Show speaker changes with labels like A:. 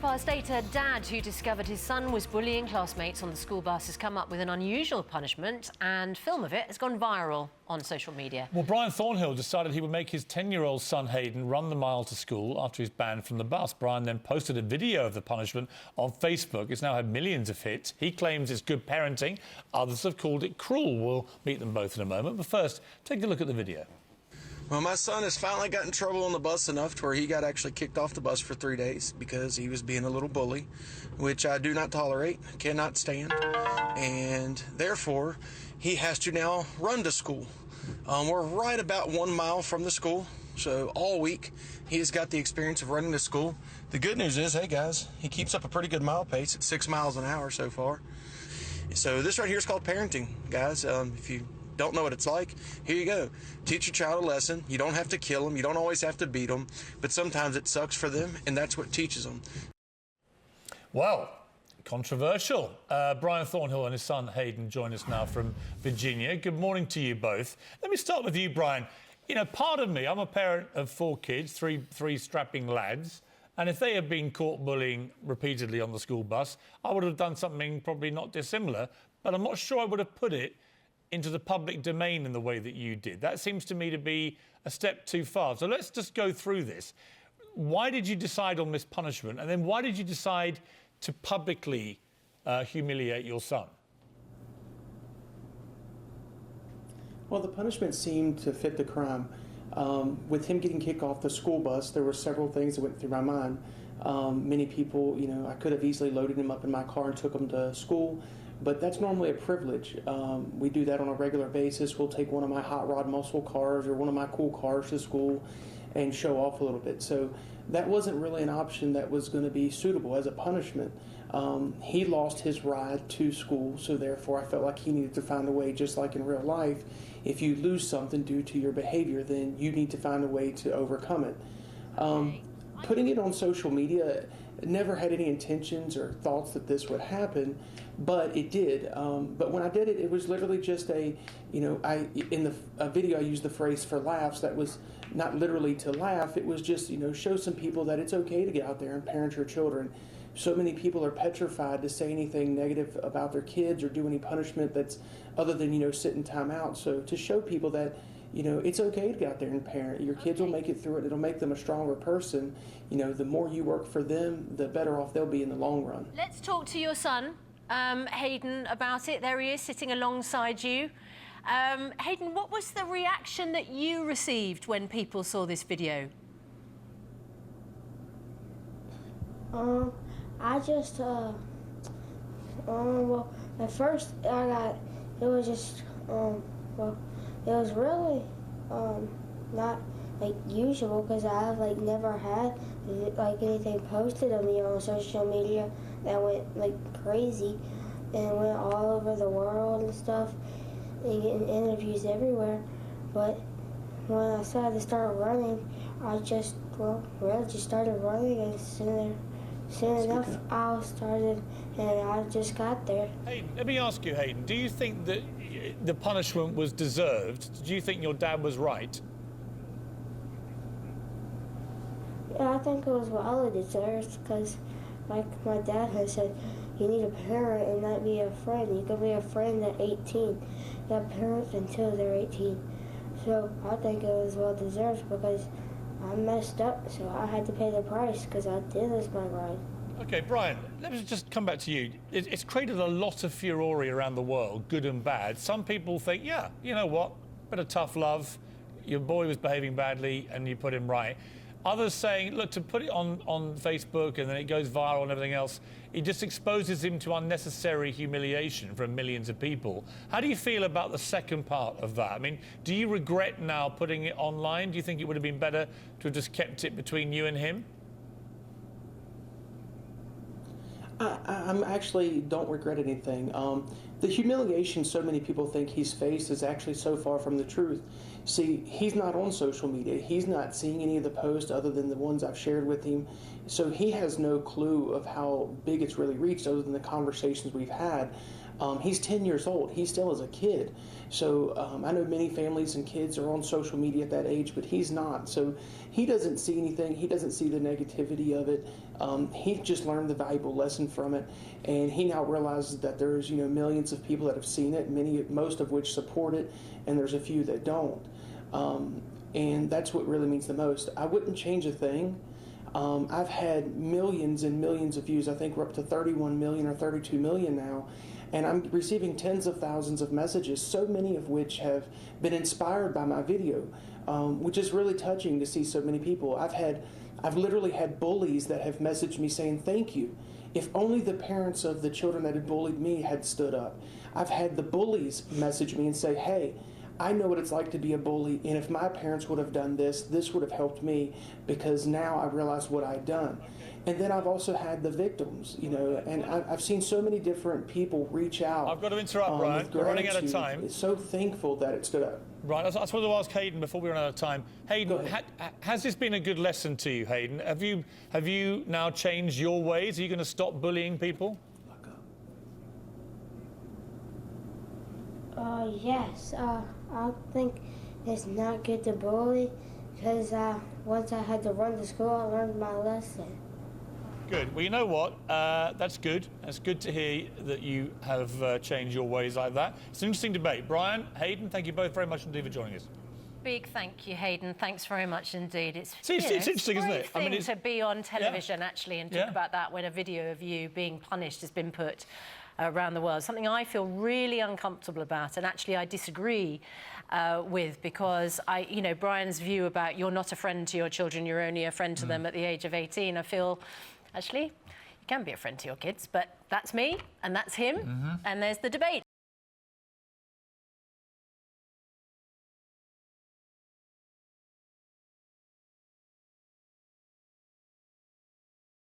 A: past 8, a dad who discovered his son was bullying classmates on the school bus has come up with an unusual punishment, and film of it has gone viral on social media.
B: Well, Bryan Thornhill decided he would make his 10-year-old son Hayden run the mile to school after he's banned from the bus. Bryan then posted a video of the punishment on Facebook. It's now had millions of hits. He claims it's good parenting. Others have called it cruel. We'll meet them both in a moment. But first, take a look at the video.
C: Well, my son has finally got in trouble on the bus enough to where he got actually kicked off the bus for 3 days because he was being a little bully, which I do not tolerate, cannot stand, and therefore he has to now run to school. We're right about 1 mile from the school, so all week he has got the experience of running to school. The good news is, hey guys, he keeps up a pretty good mile pace at 6 miles an hour so far. So this right here is called parenting, guys. If you don't know what it's like, here you go. Teach your child a lesson. You don't have to kill them. You don't always have to beat them, but sometimes it sucks for them, and that's what teaches them.
B: Well, controversial. Bryan Thornhill and his son Hayden join us now from Virginia. Good morning to you both. Let me start with you, Bryan. You know, part of me, I'm a parent of 4 kids, three strapping lads, and if they had been caught bullying repeatedly on the school bus, I would have done something probably not dissimilar, but I'm not sure I would have put it into the public domain in the way that you did. That seems to me to be a step too far. So let's just go through this. Why did you decide on this punishment? And then why did you decide to publicly humiliate your son?
D: Well, the punishment seemed to fit the crime. With him getting kicked off the school bus, there were several things that went through my mind. Many people, you know, I could have easily loaded him up in my car and took him to school, but that's normally a privilege. We do that on a regular basis. We'll take one of my hot rod muscle cars or one of my cool cars to school and show off a little bit. So that wasn't really an option that was going to be suitable as a punishment. He lost his ride to school, so therefore I felt like he needed to find a way, just like in real life, if you lose something due to your behavior, then you need to find a way to overcome it. Putting it on social media, never had any intentions or thoughts that this would happen, but it did. But when I did it, it was literally just a, you know, in the video I used the phrase for laughs. That was not literally to laugh. It was just, you know, show some people that it's okay to get out there and parent your children. So many people are petrified to say anything negative about their kids or do any punishment that's other than, you know, sit in time out. So to show people that, you know, it's okay to get out there and parent. Your kids will make it through it. It'll make them a stronger person. You know, the more you work for them, the better off they'll be in the long run.
A: Let's talk to your son, Hayden, about it. There he is, sitting alongside you. Hayden, what was the reaction that you received when people saw this video?
E: I just, well, at first it was just, well, it was really not like usual because I've like never had like anything posted of me on social media that went like crazy and went all over the world and stuff and getting interviews everywhere. But when I decided to start running, I just really just started running, and soon enough I started and I just got there.
B: Hey, let me ask you, Hayden, do you think that the punishment was deserved? Do you think your dad was right?
E: Yeah, I think it was well deserved because, like my dad has said, you need a parent and not be a friend. You can be a friend at 18. You have parents until they're 18. So I think it was well deserved because I messed up, so I had to pay the price because I did lose my ride.
B: OK, Bryan, let me just come back to you. It's created a lot of furore around the world, good and bad. Some people think, yeah, you know what, bit of tough love, your boy was behaving badly and you put him right. Others saying, look, to put it on Facebook and then it goes viral and everything else, it just exposes him to unnecessary humiliation from millions of people. How do you feel about the second part of that? I mean, do you regret now putting it online? Do you think it would have been better to have just kept it between you and him?
D: I actually don't regret anything. The humiliation so many people think he's faced is actually so far from the truth. See, he's not on social media. He's not seeing any of the posts other than the ones I've shared with him. So he has no clue of how big it's really reached other than the conversations we've had. He's 10 years old. He still is a kid. So I know many families and kids are on social media at that age, but he's not. So he doesn't see anything. He doesn't see the negativity of it. He just learned the valuable lesson from it, and he now realizes that there's millions of people that have seen it, most of which support it, and there's a few that don't. And that's what really means the most. I wouldn't change a thing. I've had millions and millions of views. I think we're up to 31 million or 32 million now. And I'm receiving tens of thousands of messages, so many of which have been inspired by my video, which is really touching to see so many people. I've literally had bullies that have messaged me saying, thank you. If only the parents of the children that had bullied me had stood up. I've had the bullies message me and say, hey, I know what it's like to be a bully, and if my parents would have done this, this would have helped me, because now I realize what I'd done. And then I've also had the victims, and I've seen so many different people reach out.
B: I've got to interrupt, Bryan. We're running out of time.
D: So thankful that it stood up.
B: Right, I was going to ask Hayden before we run out of time. Hayden, has this been a good lesson to you, Hayden? Have you now changed your ways? Are you going to stop bullying people?
E: Yes. I think it's not good to bully, because once I had to run to school, I learned my lesson.
B: Good. Well, you know what? That's good. That's good to hear that you have changed your ways like that. It's an interesting debate. Bryan, Hayden, thank you both very much indeed for joining us.
A: Big thank you, Hayden. Thanks very much indeed. It's
B: interesting, isn't it?
A: I mean, it's to be on television actually and talk about that when a video of you being punished has been put around the world. Something I feel really uncomfortable about, and actually I disagree with, because Bryan's view about you're not a friend to your children, you're only a friend to them at the age of 18. I feel actually you can be a friend to your kids, but that's me and that's him, and there's the debate.